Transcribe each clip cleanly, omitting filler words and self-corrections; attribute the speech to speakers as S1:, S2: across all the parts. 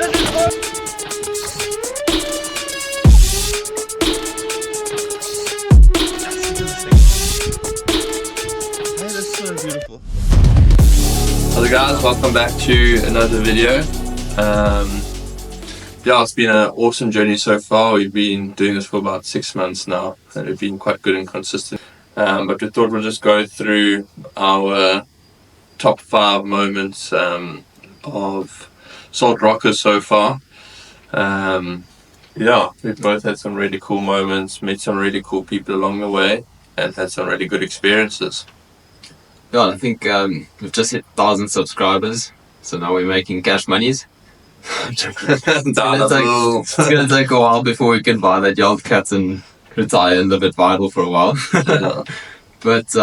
S1: That's so beautiful.
S2: Hello guys, welcome back to another video. Yeah, it's been an awesome journey so far. We've been doing this for about 6 months now, and we've been quite good and consistent. But we thought we'll just go through our top 5 moments of Salt Rockers so far. Yeah, we've both had some really cool moments, met some really cool people along the way, and had some really good experiences.
S3: Yeah, I think we've just hit 1,000 subscribers, so now we're making cash monies. It's gonna take a while before we can buy that yard cat and retire and live it vital for a while. But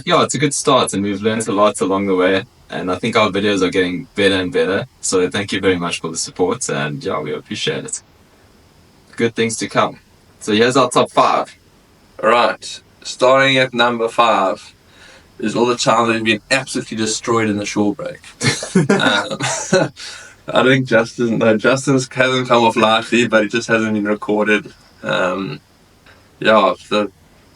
S3: yeah, it's a good start, and we've learned a lot along the way, and I think our videos are getting better and better. So thank you very much for the support, and yeah, we appreciate it. Good things to come. So here's our top 5.
S2: Alright, starting at number 5 is all the time that we've been absolutely destroyed in the shore break. I think Justin hasn't come off lightly, but he just hasn't been recorded. Yeah,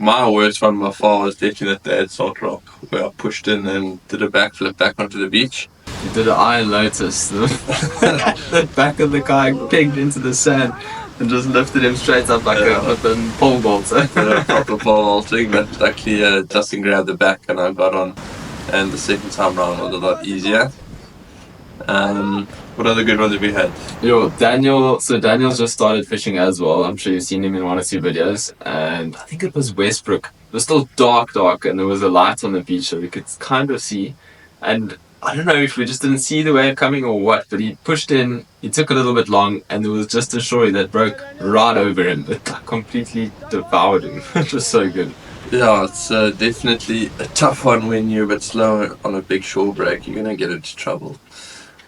S2: my worst one by far was definitely that day at Salt Rock, where I pushed in and did a backflip back onto the beach.
S3: You did an Iron Lotus. The back of the kayak pegged into the sand and just lifted him straight up like a flippin' pole vaulter.
S2: Proper pole vaulting, but luckily Justin grabbed the back and I got on, and the second time round was a lot easier. What other good ones have we had?
S3: Daniel's just started fishing as well. I'm sure you've seen him in 1 or 2 videos, and I think it was Westbrook. It was still dark, and there was a light on the beach so we could kind of see, and I don't know if we just didn't see the wave coming or what, but he pushed in, he took a little bit long, and there was just a shory that broke right over him. It completely devoured him. It was so good.
S2: Yeah, it's definitely a tough one when you're a bit slow on a big shore break. You're going to get into trouble.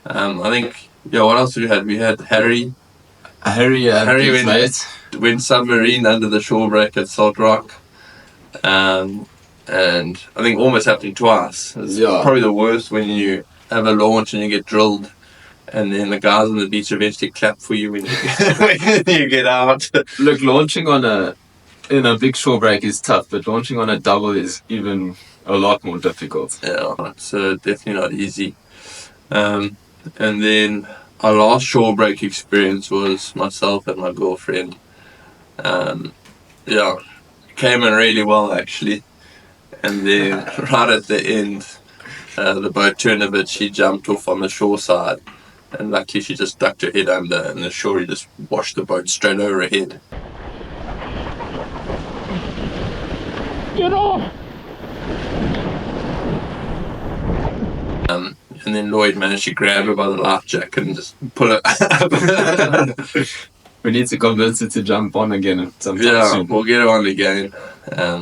S2: I think, yeah, what else did we had? We had Harry went submarine under the shore break at Salt Rock. And I think almost happening twice. It's probably the worst when you have a launch and you get drilled, and then the guys on the beach eventually clap for you when you get out.
S3: Look, launching on a big shore break is tough, but launching on a double is even a lot more difficult.
S2: Yeah, it's definitely not easy. And then our last shore break experience was myself and my girlfriend. Yeah, came in really well actually. And then right at the end, the boat turned a bit, she jumped off on the shore side, and luckily she just ducked her head under, and the shore just washed the boat straight over her head.
S1: Get off!
S2: And then Lloyd managed to grab her by the life jacket and just pull her up.
S3: We need to convince her to jump on again sometime soon.
S2: We'll get her on again.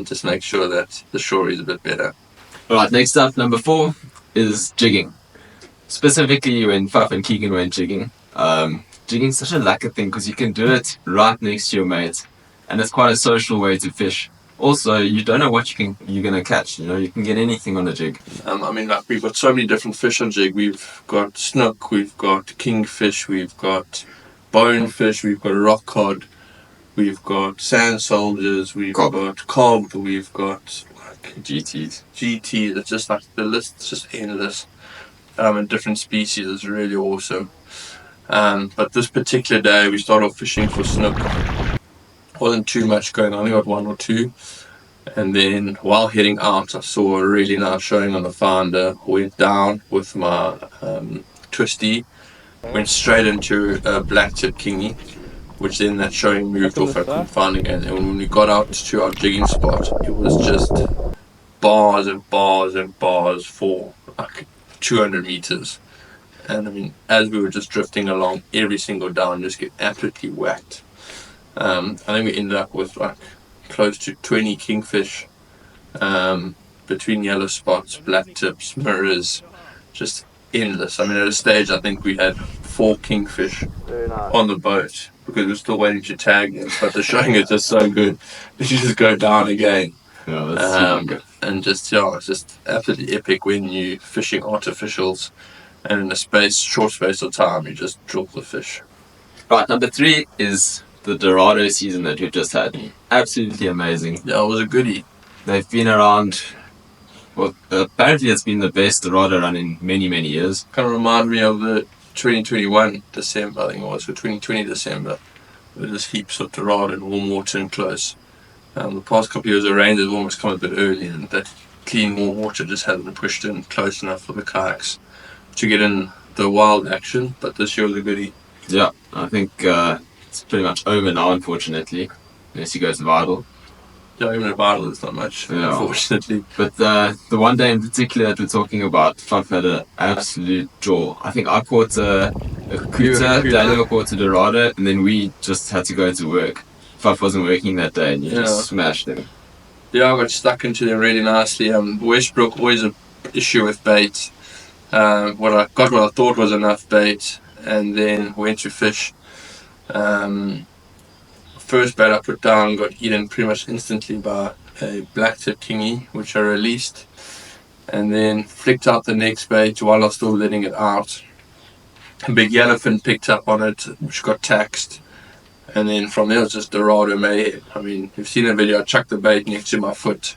S2: Just make sure that the shore is a bit better.
S3: Alright, next up, number 4 is jigging. Specifically when Faf and Keegan went jigging. Jigging's such a lacquer thing because you can do it right next to your mate, and it's quite a social way to fish. Also, you don't know what you're gonna catch. You can get anything on a jig.
S2: I mean, like, we've got so many different fish on jig. We've got snook, we've got kingfish, we've got bonefish, we've got rock cod, we've got sand soldiers, we've got cob, we've got
S3: GTs.
S2: It's just like the list's just endless. And different species is really awesome. But this particular day we started off fishing for snook. Wasn't too much going on, I only got 1 or 2. And then while heading out I saw a really nice showing on the finder. Went down with my twisty, went straight into a black tip kingy, which then that showing moved off. I couldn't find again. And when we got out to our jigging spot, it was just bars and bars and bars for like 200 meters. And I mean, as we were just drifting along, every single down just get absolutely whacked. I think we ended up with like close to 20 kingfish, between yellow spots, black tips, mirrors, just endless. I mean, at a stage I think we had 4 kingfish on the boat because we were still waiting to tag them, but the showing is just so good that you just go down again.
S3: Yeah, that's super good.
S2: And just, yeah, it's just absolutely epic when you're fishing artificials and in a short space of time, you just drop the fish.
S3: Right, number 3 is the Dorado season that we've just had. Absolutely amazing.
S2: Yeah, it was a goodie.
S3: They've been around. Well, apparently it's been the best Dorado run in many, many years.
S2: Kind of remind me of the 2021 December, I think it was, for 2020 December. There's heaps of Dorado and warm water and close. The past couple of years, the rain has almost come a bit early, and that clean warm water just hasn't pushed in close enough for the kayaks to get in the wild action. But this year was a goodie.
S3: Yeah, I think it's pretty much over now, unfortunately, unless you go to Vital.
S2: Yeah, even at Vital, it's not much, unfortunately.
S3: But the one day in particular that we're talking about, Faf had an absolute jaw. I think I caught a Kuta, Daniel caught a Dorado, and then we just had to go to work. Faf wasn't working that day, and you just smashed him.
S2: Yeah, I got stuck into them really nicely. Westbrook, always an issue with bait. I got what I thought was enough bait, and then went to fish. First bait I put down got eaten pretty much instantly by a black-tip kingy, which I released, and then flicked out the next bait while I was still letting it out. A big yellowfin picked up on it, which got taxed, and then from there it was just Dorado mayhem. I mean, you've seen the video, I chucked the bait next to my foot,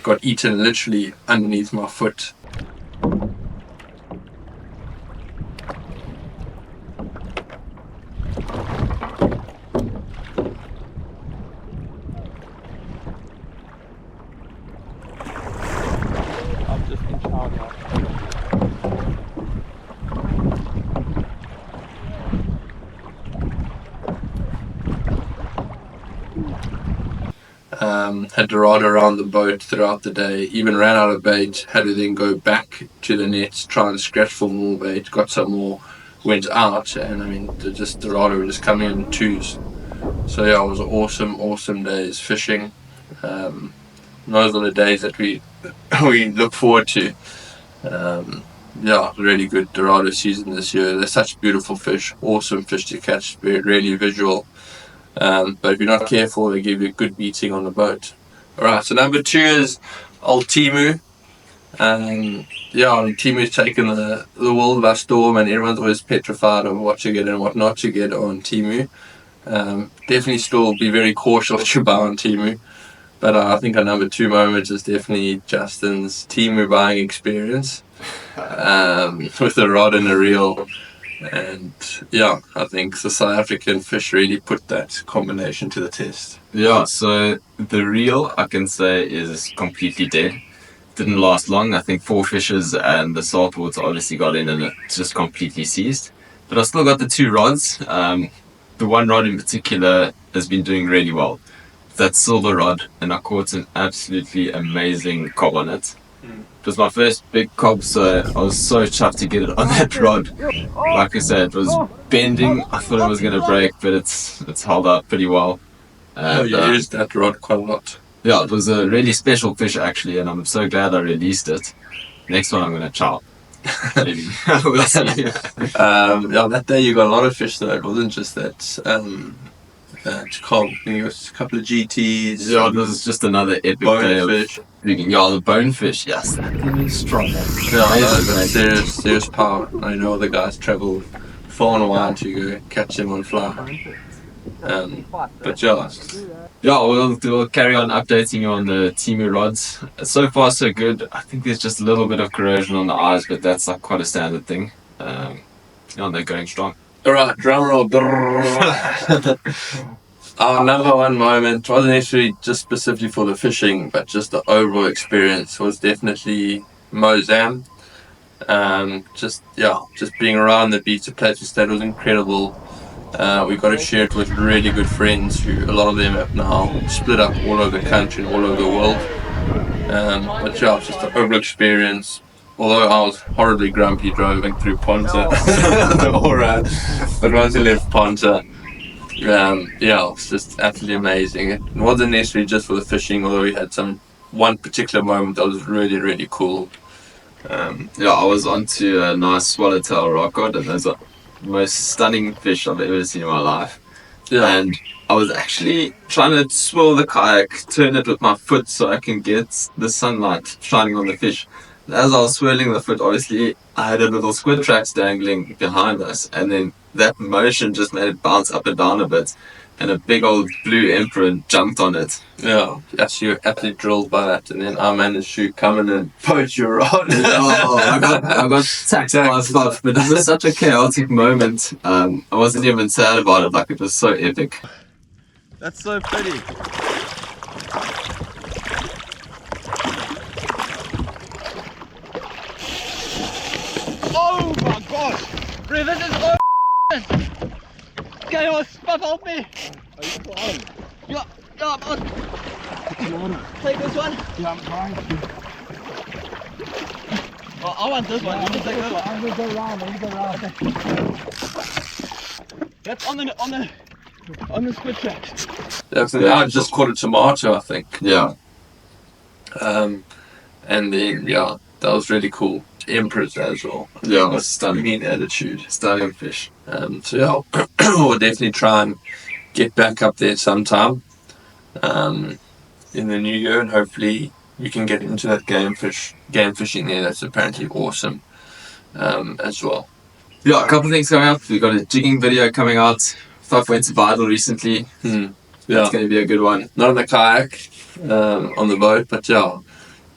S2: got eaten literally underneath my foot. Had Dorado around the boat throughout the day, even ran out of bait, had to then go back to the nets, try and scratch for more bait, got some more, went out, and I mean, Dorado were just coming in twos. So yeah, it was awesome days fishing. Those are the days that we look forward to. Yeah, really good Dorado season this year. They're such beautiful fish, awesome fish to catch, really visual. But if you're not careful, they give you a good beating on the boat. Alright, so number 2 is old Temu. Temu's taken the world by storm, and everyone's always petrified of what you get and what not to get on Temu. Definitely still be very cautious what you buy on Temu. But I think our number 2 moment is definitely Justin's Temu buying experience with a rod and a reel. And yeah, I think the South African fish really put that combination to the test.
S3: Yeah, so the reel, I can say, is completely dead. Didn't last long. I think 4 fishes and the salt water obviously got in and it just completely ceased. But I still got the 2 rods. The one rod in particular has been doing really well. That silver rod, and I caught an absolutely amazing cob on it. It was my first big cob, so I was so chuffed to get it on that rod. Like I said, it was bending. I thought it was going to break, but it's held up pretty well. And,
S2: you used that rod quite a lot.
S3: Yeah, it was a really special fish actually, and I'm so glad I released it. Next one I'm going to chop. Maybe. We'll see.
S2: That day you got a lot of fish though. It wasn't just that cob. It was a couple of GTs.
S3: Yeah, it was just another epic day of
S2: fish.
S3: Yeah, the bonefish, yes, that thing is strong.
S2: Yeah, serious power. I know the guys travel far and wide to go catch them on fly. But yeah.
S3: Yeah, we'll carry on updating you on the Temu rods. So far, so good. I think there's just a little bit of corrosion on the eyes, but that's like quite a standard thing. They're going strong.
S2: Alright, drum roll. Our number 1 moment wasn't necessarily just specifically for the fishing, but just the overall experience was definitely Mozambique. Just being around the beach, the place we stayed was incredible. We got to share it with really good friends who a lot of them have now split up all over the country and all over the world. But yeah, it's just an overall experience. Although I was horribly grumpy driving through Ponta, alright, but once we left Ponta, it's just absolutely amazing. It wasn't necessarily just for the fishing, although we had one particular moment that was really, really cool.
S3: I was onto a nice swallowtail rockcod, and those are the most stunning fish I've ever seen in my life. Yeah. And I was actually trying to swirl the kayak, turn it with my foot so I can get the sunlight shining on the fish. as I was swirling the foot, obviously I had a little squid tracks dangling behind us, and then that motion just made it bounce up and down a bit, and a big old blue emperor jumped on it.
S2: Yeah, yes, you were absolutely drilled by that, and then I managed to come in and poach your rod.
S3: I got taxed by Faf, but it was such a chaotic moment. I wasn't even sad about it, like it was so epic.
S1: That's so pretty. Oh my gosh! Bro, this is all chaos! Faf, help me! Are you still on? Yeah, I'm on. Take this one. Yeah, I'm trying to. Oh, I want this one. You can take this one. I'm gonna go around. That's on the squid track.
S2: I just caught a tomato, I think.
S3: Yeah.
S2: And then, yeah, that was really cool. Emperors as well.
S3: Yeah, it was stunning.
S2: Mean attitude.
S3: Stunning fish.
S2: So yeah, we'll definitely try and get back up there sometime in the new year, and hopefully we can get into that game fishing there. That's apparently awesome as well.
S3: Yeah, a couple of things coming up. We've got a jigging video coming out. Faf went to Vidal recently.
S2: Yeah,
S3: It's going to be a good one.
S2: not on the kayak, on the boat, but yeah,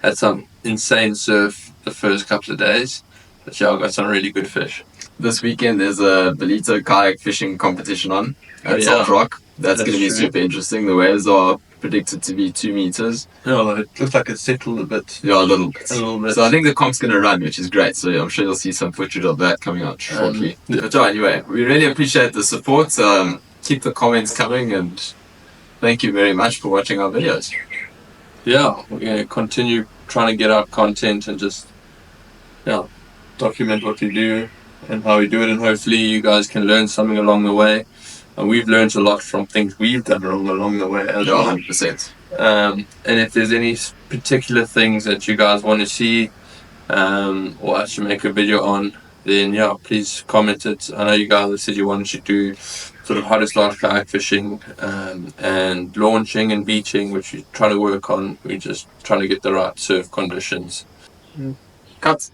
S2: had some insane surf the first couple of days. But yeah, I got some really good fish.
S3: This weekend there's a Belito kayak fishing competition on at
S2: Yeah.
S3: Salt Rock. That's going to be
S2: true.
S3: super interesting. The waves are predicted to be 2 meters.
S2: Yeah, it looks like it's settled a bit.
S3: Yeah, a little bit.
S2: A little bit.
S3: So I think the comp's going to run, which is great. So I'm sure you'll see some footage of that coming out shortly.
S2: yeah.
S3: But anyway, we really appreciate the support. Keep the comments coming, and thank you very much for watching our videos.
S2: Yeah, we're going to continue trying to get out content and just document what we do and how we do it, and hopefully you guys can learn something along the way. And we've learned a lot from things we've done wrong along the way as well.
S3: 100%.
S2: And if there's any particular things that you guys want to see or us to make a video on, then yeah, please comment it. I know you guys said you wanted to do sort of how to start kayak fishing and launching and beaching, which we try to work on. We're just trying to get the right surf conditions.
S3: Cut.